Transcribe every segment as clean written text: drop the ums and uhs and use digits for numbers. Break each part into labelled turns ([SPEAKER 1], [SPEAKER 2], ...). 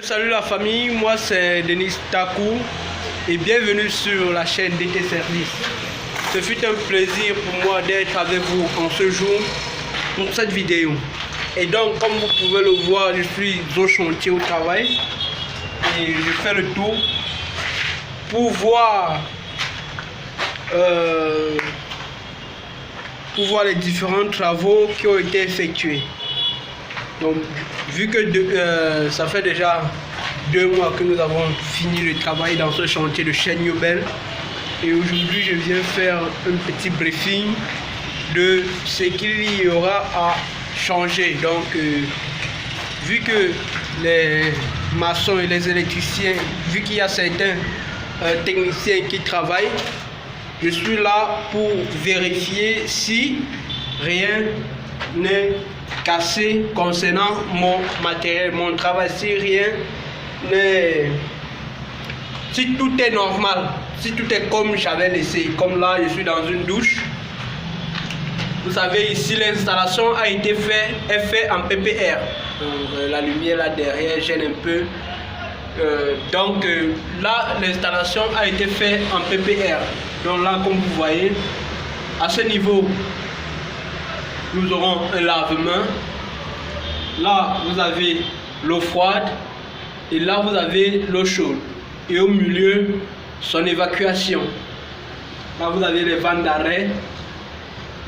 [SPEAKER 1] Salut la famille, moi c'est Denis Takou et bienvenue sur la chaîne DT Service. Ce fut un plaisir pour moi d'être avec vous en ce jour pour cette vidéo. Et donc comme vous pouvez le voir, je suis au chantier au travail et je fais le tour pour voir les différents travaux qui ont été effectués. Donc, vu que ça fait déjà 2 mois que nous avons fini le travail dans ce chantier de Chêne-Yobel, et aujourd'hui je viens faire un petit briefing de ce qu'il y aura à changer. Donc, vu que les maçons et les électriciens, vu qu'il y a certains techniciens qui travaillent, je suis là pour vérifier si rien n'est cassé concernant mon matériel, mon travail, si rien n'est... Si tout est normal, si tout est comme j'avais laissé, comme là je suis dans une douche. Vous savez, ici l'installation a été faite en PPR. Donc, la lumière là derrière gêne un peu. Là l'installation a été faite en PPR. Donc là, comme vous voyez, à ce niveau, nous aurons un lave-main. Là, vous avez l'eau froide. Et là, vous avez l'eau chaude. Et au milieu, son évacuation. Là, vous avez les vannes d'arrêt.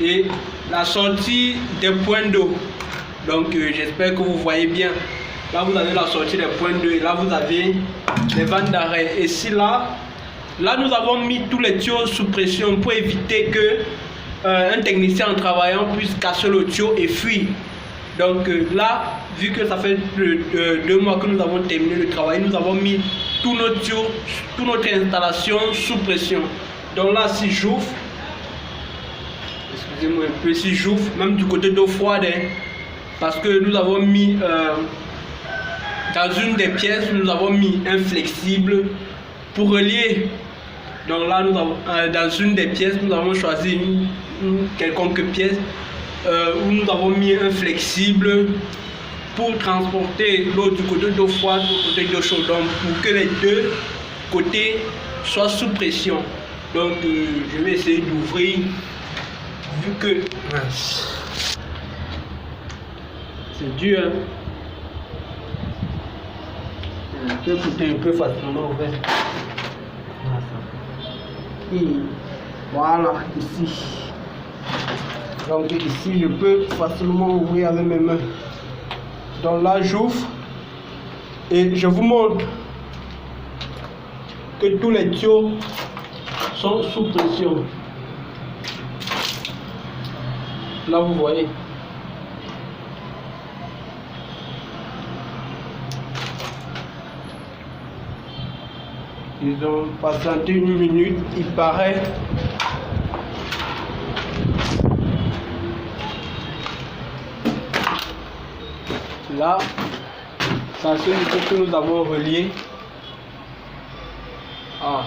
[SPEAKER 1] Et la sortie des points d'eau. Donc, j'espère que vous voyez bien. Là, vous avez la sortie des points d'eau. Et là, vous avez les vannes d'arrêt. Et si là, nous avons mis tous les tuyaux sous pression pour éviter que un technicien en travaillant puisse casser le tuyau et fuir. Donc là, vu que ça fait 2 mois que nous avons terminé le travail, nous avons mis tous nos tuyaux, toute notre installation sous pression. Donc là, si j'ouvre, excusez-moi un peu, si j'ouvre, même du côté d'eau froide, parce que nous avons mis dans une des pièces, nous avons mis un flexible pour relier. Donc là, nous avons, dans une des pièces, nous avons choisi une quelconque pièce où nous avons mis un flexible pour transporter l'eau du côté d'eau froide au côté d'eau chaude. Donc pour que les deux côtés soient sous pression. Donc je vais essayer d'ouvrir, vu que c'est dur, hein? Le côté un peu facilement ouvert. Et voilà, ici. Donc ici, je peux facilement ouvrir avec mes mains. Donc là, j'ouvre et je vous montre que tous les tuyaux sont sous pression. Là, vous voyez. Ils ont patienté 1 minute, il paraît. Là, c'est ce niveau que nous avons relié. Ah.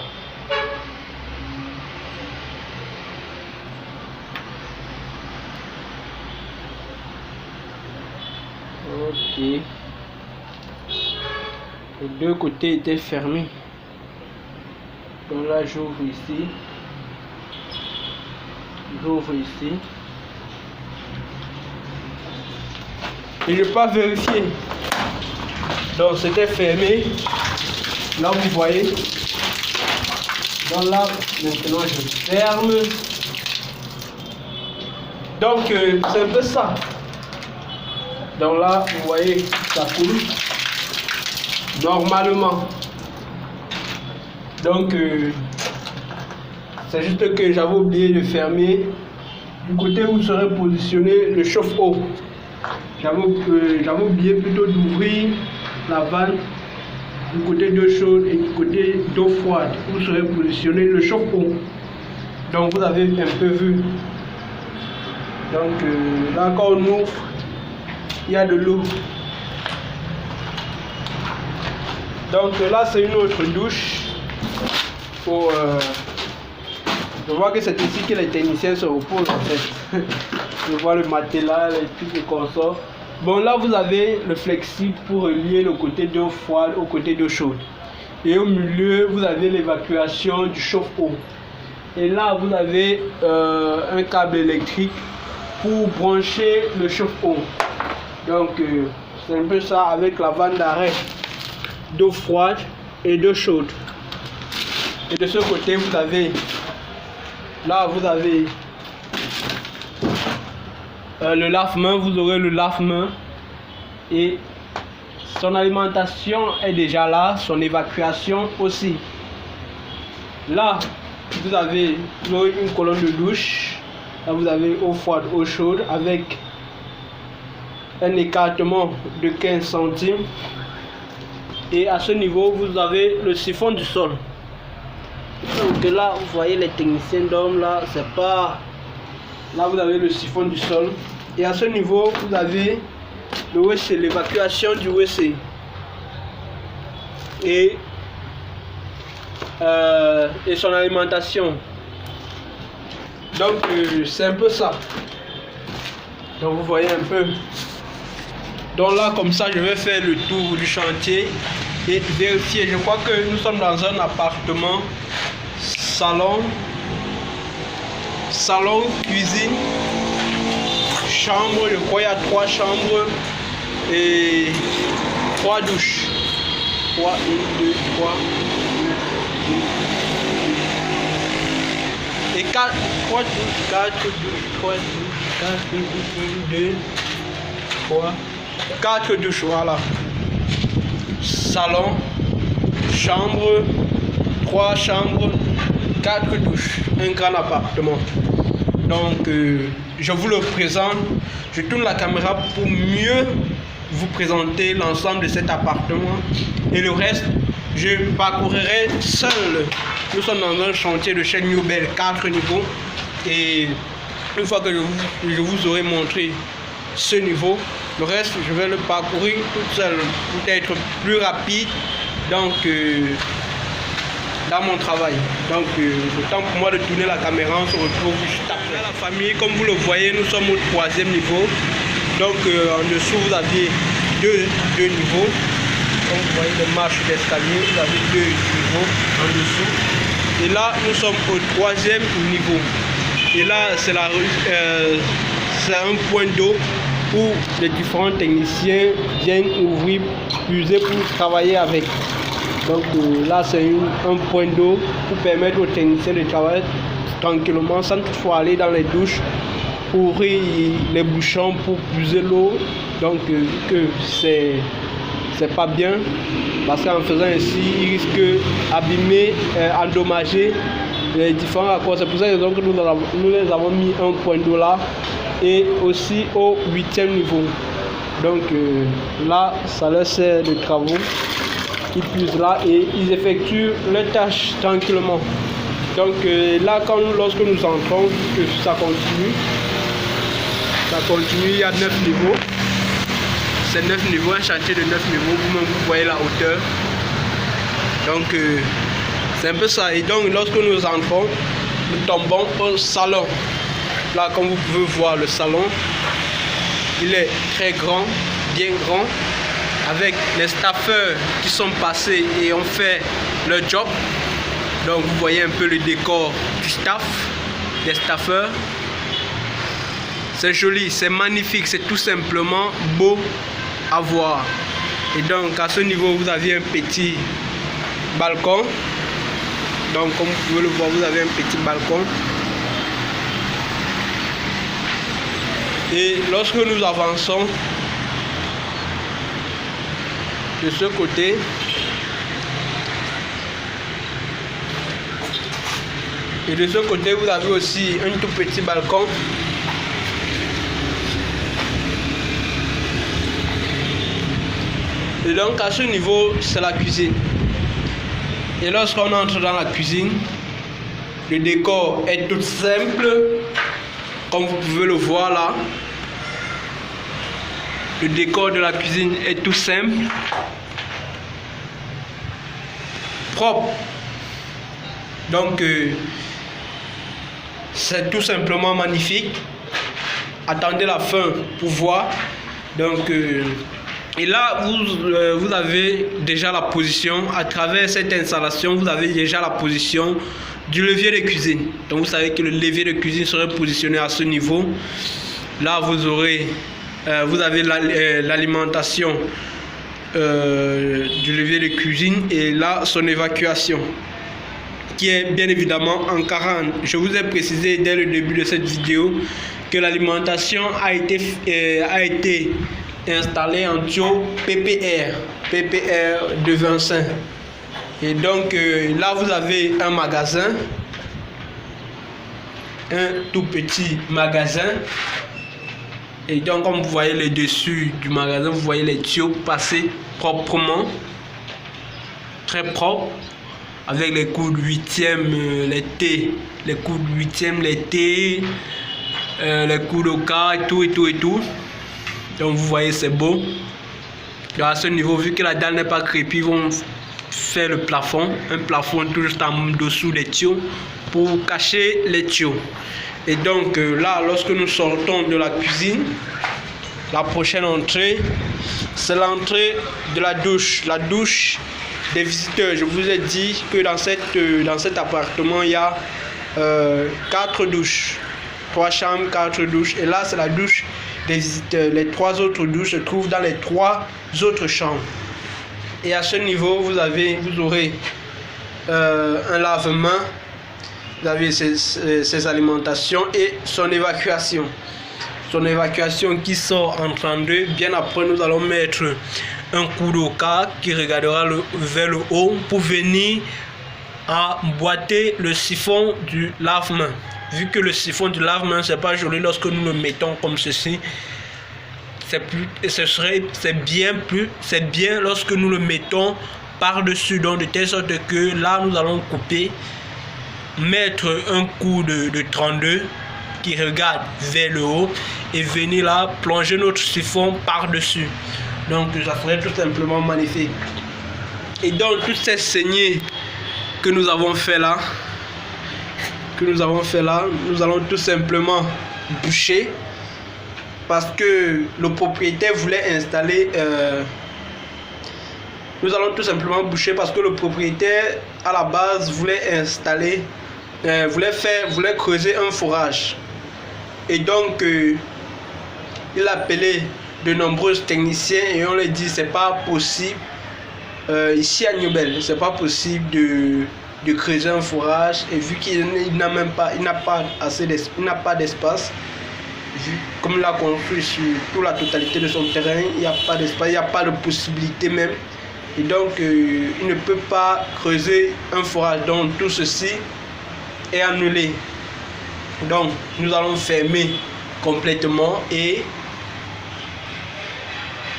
[SPEAKER 1] Ok. Les 2 côtés étaient fermés. Donc là, j'ouvre ici. J'ouvre ici. Et je peux vérifier. Donc c'était fermé. Là vous voyez. Donc là maintenant je ferme. Donc c'est un peu ça. Donc là vous voyez ça coule normalement. Donc c'est juste que j'avais oublié de fermer du côté où serait positionné le chauffe-eau. J'avais oublié plutôt d'ouvrir la vanne du côté d'eau chaude et du côté d'eau froide où serait positionné le chauffe-eau. Donc vous avez un peu vu. Donc là quand on ouvre, il y a de l'eau. Donc là c'est une autre douche. Je vois que c'est ici que les techniciens se reposent en fait. Je vois le matelas, les trucs et consorts. Bon, là vous avez le flexible pour relier le côté d'eau froide au côté d'eau chaude. Et au milieu, vous avez l'évacuation du chauffe-eau. Et là, vous avez un câble électrique pour brancher le chauffe-eau. Donc, c'est un peu ça avec la vanne d'arrêt d'eau froide et d'eau chaude. Et de ce côté, vous avez, là, vous avez le lave-main, vous aurez le lave-main et son alimentation est déjà là, son évacuation aussi. Là, vous aurez une colonne de douche. Là, vous avez eau froide, eau chaude avec un écartement de 15 centimes. Et à ce niveau, vous avez le siphon du sol. Donc là, vous voyez les techniciens d'hommes, là, c'est pas... Là, vous avez le siphon du sol. Et à ce niveau, vous avez le WC, l'évacuation du WC. Et son alimentation. Donc, c'est un peu ça. Donc, vous voyez un peu. Donc là, comme ça, je vais faire le tour du chantier et vérifier. Je crois que nous sommes dans un appartement, salon, cuisine, chambre. Je crois qu'il y a 3 chambres et 3 douches. 3, 1, 2, 3, 2, et 4, 3 douches, 4 douches, 3 douches, 4 douches, 1, 2, 3, 4 douches, voilà. Salon, chambre, 3 chambres, 4 douches, un grand appartement. Donc, je vous le présente. Je tourne la caméra pour mieux vous présenter l'ensemble de cet appartement. Et le reste, je parcourrai seul. Nous sommes dans un chantier de chaîne Newbell, 4 niveaux. Et une fois que je vous aurai montré ce niveau, le reste, je vais le parcourir tout seul pour être plus rapide. Donc, dans mon travail. Donc, le temps pour moi de tourner la caméra, on se retrouve juste après. La famille, comme vous le voyez, nous sommes au 3e niveau. Donc, en dessous, vous aviez deux niveaux. Comme vous voyez les marches d'escalier, vous avez 2 niveaux en dessous. Et là, nous sommes au 3e niveau. Et là, c'est un point d'eau où les différents techniciens viennent ouvrir, puiser pour travailler avec. Donc là, c'est un point d'eau pour permettre aux techniciens de travailler tranquillement sans toutefois aller dans les douches pour ouvrir les bouchons pour puiser l'eau. Donc que c'est pas bien parce qu'en faisant ainsi, ils risquent d'abîmer, endommager les différents raccords. C'est pour ça que nous les avons mis un point d'eau là et aussi au 8e niveau. Donc là, ça leur sert de travaux. Ils puisent là et ils effectuent leurs tâches tranquillement. Donc là, lorsque nous entrons, que ça continue, il y a 9 niveaux. C'est 9 niveaux, un chantier de 9 niveaux, vous-même vous voyez la hauteur. Donc c'est un peu ça. Et donc lorsque nous entrons, nous tombons au salon. Là, comme vous pouvez voir, le salon, il est très grand, bien grand, avec les staffeurs qui sont passés et ont fait leur job. Donc vous voyez un peu le décor du staff, des staffeurs. C'est joli, c'est magnifique, c'est tout simplement beau à voir. Et donc à ce niveau, vous avez un petit balcon. Donc comme vous pouvez le voir, vous avez un petit balcon. Et lorsque nous avançons de ce côté, et de ce côté, vous avez aussi un tout petit balcon. Et donc à ce niveau, c'est la cuisine. Et lorsqu'on entre dans la cuisine, le décor est tout simple, comme vous pouvez le voir là. Le décor de la cuisine est tout simple, propre. Donc c'est tout simplement magnifique. Attendez la fin pour voir. Donc, et là, vous avez déjà la position. À travers cette installation, vous avez déjà la position du levier de cuisine. Donc, vous savez que le levier de cuisine serait positionné à ce niveau. Là, vous avez l'alimentation du levier de cuisine et là, son évacuation, qui est bien évidemment en 40. Je vous ai précisé dès le début de cette vidéo que l'alimentation a été installée en tuyau PPR de Vincent. Et donc là vous avez un magasin, un tout petit magasin. Et donc comme vous voyez le dessus du magasin, vous voyez les tuyaux passer proprement, très propre, avec les coudes 8e, les T, les coudes 8e, les T, les coudes au cas et tout. Donc vous voyez, c'est beau. Donc à ce niveau, vu que la dalle n'est pas crépue, ils vont faire le plafond, un plafond tout juste en dessous des tuyaux pour cacher les tuyaux. Et donc là, lorsque nous sortons de la cuisine, la prochaine entrée, c'est l'entrée de la douche des visiteurs. Je vous ai dit que dans cet appartement, il y a 4 douches, 3 chambres, 4 douches. Et là, c'est la douche des visiteurs. Les 3 autres douches se trouvent dans les 3 autres chambres. Et à ce niveau, vous aurez un lave-main, vous avez ses alimentations et son évacuation. Son évacuation qui sort en 32. Bien après, nous allons mettre un coup d'eau qui regardera vers le haut pour venir emboîter le siphon du lave-main. Vu que le siphon du lave-main, c'est pas joli lorsque nous le mettons comme ceci. C'est bien lorsque nous le mettons par-dessus, donc de telle sorte que là nous allons couper, mettre un coup de 32 qui regarde vers le haut et venir là plonger notre siphon par-dessus. Donc ça serait tout simplement magnifique. Et donc toutes ces saignées que nous avons fait là, nous allons tout simplement boucher, parce que le propriétaire voulait installer nous allons tout simplement boucher parce que le propriétaire à la base voulait installer voulait creuser un forage. Et donc il a appelé de nombreux techniciens et on leur dit c'est pas possible ici à Newbel, c'est pas possible de creuser un forage, et vu qu'il n'a pas d'espace, comme il a construit sur toute la totalité de son terrain, il n'y a pas d'espace, il n'y a pas de possibilité même, et donc il ne peut pas creuser un forage. Donc tout ceci est annulé. Donc nous allons fermer complètement et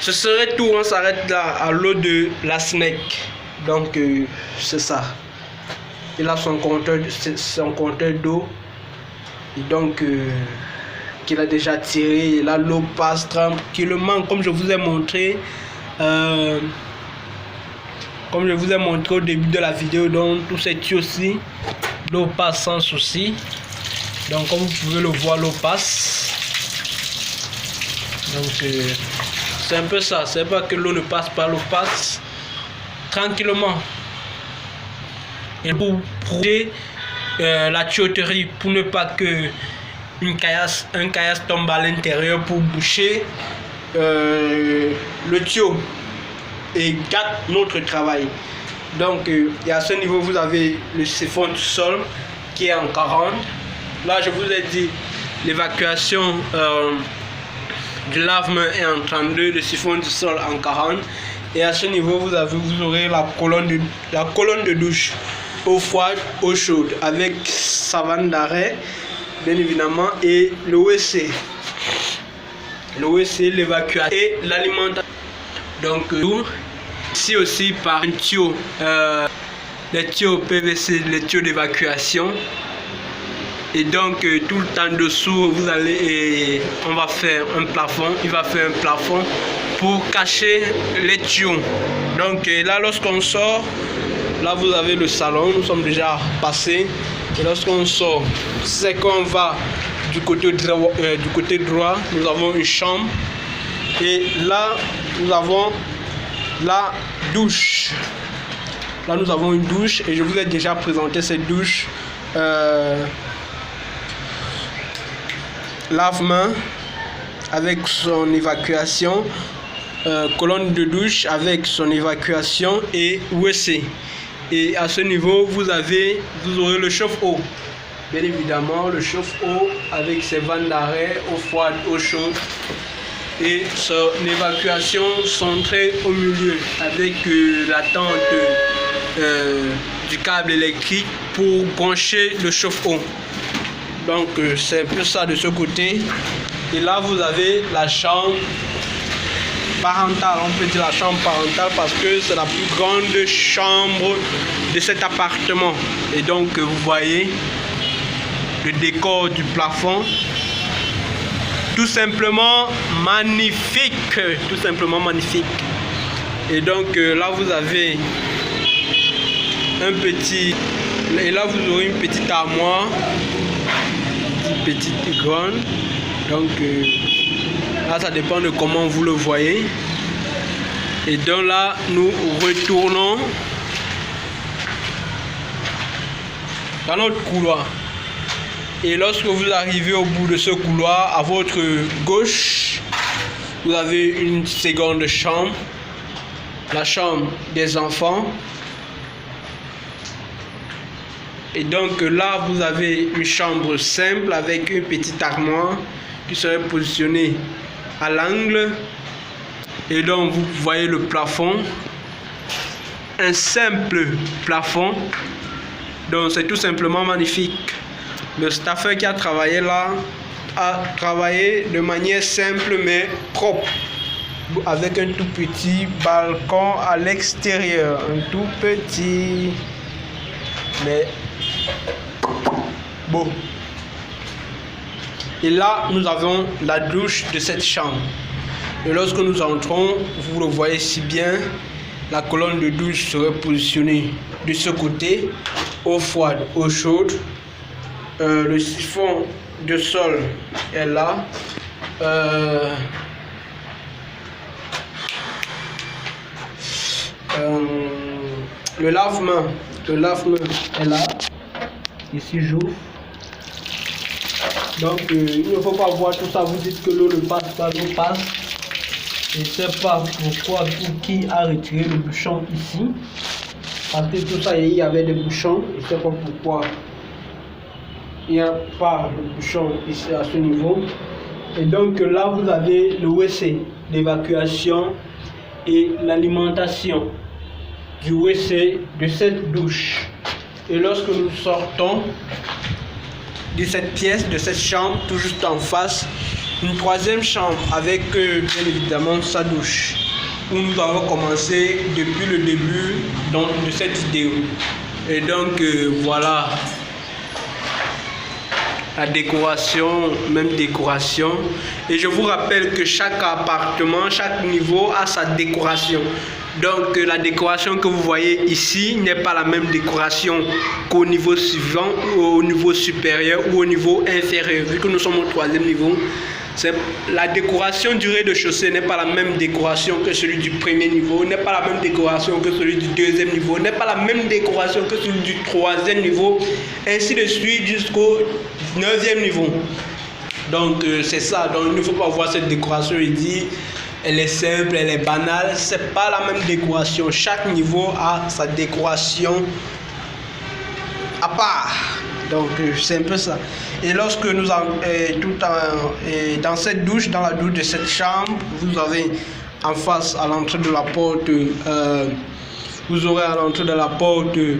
[SPEAKER 1] ce serait tout. On s'arrête là à l'eau de la SNEC. Donc c'est ça. Il a son compteur d'eau, et donc qu'il a déjà tiré. Et là l'eau passe tranquillement, comme je vous ai montré au début de la vidéo. Donc tous ces tuyaux aussi, l'eau passe sans souci. Donc comme vous pouvez le voir, l'eau passe. Donc c'est un peu ça, c'est pas que l'eau ne passe pas, l'eau passe tranquillement. Et pour protéger la tuyauterie, pour ne pas que un caillasse tombe à l'intérieur pour boucher le tuyau et gâte notre travail. Donc et à ce niveau, vous avez le siphon du sol qui est en 40. Là je vous ai dit l'évacuation du lave-main est en 32, le siphon du sol en 40. Et à ce niveau, vous aurez la colonne de douche, eau froide, eau chaude, avec savane d'arrêt, bien évidemment, et le WC. Le WC, l'évacuation et l'alimentation. Donc, ici aussi par un tuyau, les tuyaux PVC, les tuyaux d'évacuation. Et donc tout le temps dessous, on va faire un plafond. Il va faire un plafond pour cacher les tuyaux. Donc là, lorsqu'on sort, là vous avez le salon. Nous sommes déjà passés. Et lorsqu'on sort, c'est qu'on va du côté droit. Nous avons une chambre Et là, nous avons la douche. Là, nous avons une douche et je vous ai déjà présenté cette douche. Lave-main avec son évacuation, colonne de douche avec son évacuation et WC. Et à ce niveau, vous aurez le chauffe-eau. Bien évidemment, le chauffe-eau avec ses vannes d'arrêt, eau froide, eau chaude. Et son évacuation centrée au milieu avec la tente du câble électrique pour brancher le chauffe-eau. Donc c'est un peu ça de ce côté. Et là vous avez la chambre parentale, on peut dire la chambre parentale parce que c'est la plus grande chambre de cet appartement. Et donc vous voyez le décor du plafond, tout simplement magnifique, tout simplement magnifique. Et donc là vous avez un petit, et là vous aurez une petite armoire, une petite grande. Donc là ça dépend de comment vous le voyez. Et donc là nous retournons dans notre couloir. Et lorsque vous arrivez au bout de ce couloir, à votre gauche, vous avez une seconde chambre, la chambre des enfants. Et donc là, vous avez une chambre simple avec une petite armoire qui serait positionnée à l'angle. Et donc vous voyez le plafond, un simple plafond. Donc c'est tout simplement magnifique. Le staffeur qui a travaillé là a travaillé de manière simple mais propre, avec un tout petit balcon à l'extérieur, un tout petit mais beau. Et là nous avons la douche de cette chambre. Et lorsque nous entrons, vous le voyez si bien, la colonne de douche serait positionnée de ce côté, eau froide, eau chaude. Le siphon de sol est là. Le lave-main est là. Ici j'ouvre. Donc il ne faut pas voir tout ça. Vous dites que l'eau ne passe pas, l'eau passe. Je ne sais pas pourquoi ou qui a retiré le bouchon ici. Parce que tout ça, il y avait des bouchons. Je ne sais pas pourquoi il n'y a pas de bouchon ici à ce niveau. Et donc là vous avez le WC, l'évacuation et l'alimentation du WC de cette douche. Et lorsque nous sortons de cette pièce, de cette chambre, tout juste en face, une troisième chambre avec bien évidemment sa douche, où nous avons commencé depuis le début de cette vidéo. Et donc voilà la décoration, même décoration. Et je vous rappelle que chaque appartement, chaque niveau a sa décoration. Donc la décoration que vous voyez ici n'est pas la même décoration qu'au niveau suivant, ou au niveau supérieur ou au niveau inférieur. Vu que nous sommes au troisième niveau, la décoration du rez-de-chaussée n'est pas la même décoration que celui du premier niveau, n'est pas la même décoration que celui du deuxième niveau, n'est pas la même décoration que celui du troisième niveau, ainsi de suite jusqu'au 9e niveau. Donc c'est ça. Donc il ne faut pas voir cette décoration et dire elle est simple, elle est banale. C'est pas la même décoration. Chaque niveau a sa décoration à part. Donc c'est un peu ça. Et lorsque nous dans cette douche, dans la douche de cette chambre, vous avez en face à l'entrée de la porte, vous aurez à l'entrée de la porte le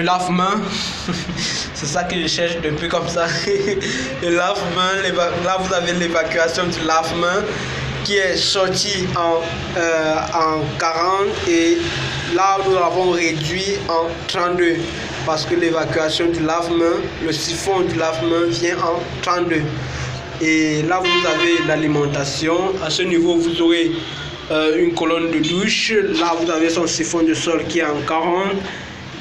[SPEAKER 1] lave-main. C'est ça que je cherche depuis comme ça. Le lave-main, là vous avez l'évacuation du lave-main qui est sorti en 40 et là nous l'avons réduit en 32 parce que l'évacuation du lave-main, le siphon du lave-main vient en 32. Et là vous avez l'alimentation. À ce niveau vous aurez une colonne de douche. Là vous avez son siphon de sol qui est en 40.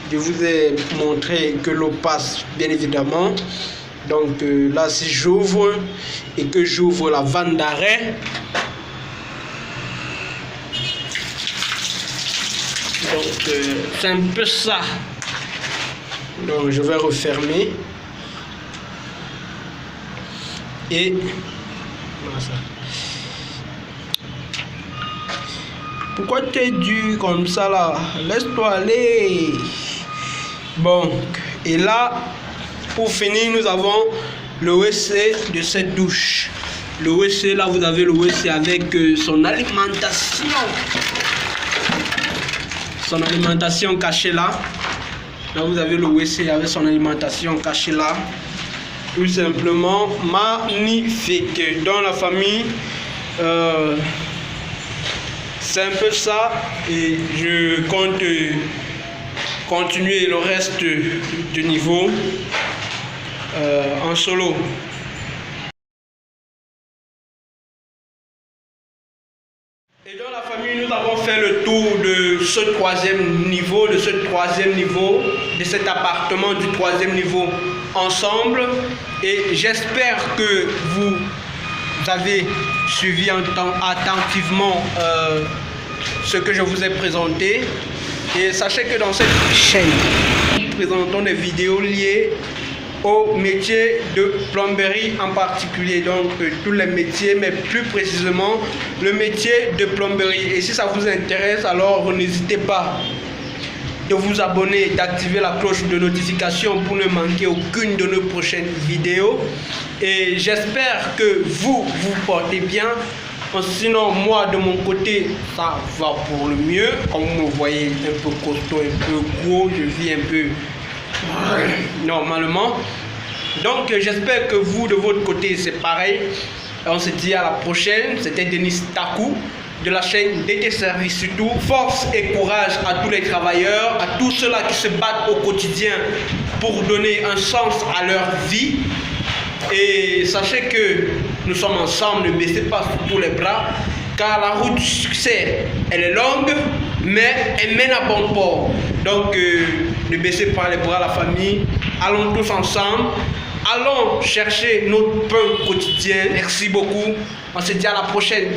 [SPEAKER 1] Je vous ai montré que l'eau passe bien évidemment. Donc là, si j'ouvre et que j'ouvre la vanne d'arrêt, donc c'est un peu ça. Donc je vais refermer. Et voilà ça. Pourquoi tu es dur comme ça là? Laisse-toi aller. Bon, et là, pour finir, nous avons le WC de cette douche. Le WC, là, vous avez le WC avec son alimentation. Son alimentation cachée là. Là, vous avez le WC avec son alimentation cachée là. Tout simplement magnifique. Dans la famille, c'est un peu ça. Et je compte continuer le reste du niveau en solo. Et dans la famille, nous avons fait le tour de ce troisième niveau, de cet appartement du troisième niveau ensemble. Et j'espère que vous avez suivi attentivement ce que je vous ai présenté. Et sachez que dans cette chaîne, nous présentons des vidéos liées au métier de plomberie en particulier, donc tous les métiers, mais plus précisément le métier de plomberie. Et si ça vous intéresse, alors n'hésitez pas de vous abonner, d'activer la cloche de notification pour ne manquer aucune de nos prochaines vidéos. Et j'espère que vous portez bien. Sinon, moi de mon côté, ça va pour le mieux. Comme vous me voyez, un peu costaud, un peu gros, je vis un peu normalement. Donc j'espère que vous de votre côté c'est pareil. On se dit à la prochaine. C'était Denis Taku de la chaîne DT Service. Surtout force et courage à tous les travailleurs, à tous ceux-là qui se battent au quotidien pour donner un sens à leur vie. Et sachez que nous sommes ensemble, ne baissez pas tous les bras, car la route du succès, elle est longue, mais elle mène à bon port. Donc, ne baissez pas les bras, la famille. Allons tous ensemble. Allons chercher notre pain quotidien. Merci beaucoup. On se dit à la prochaine.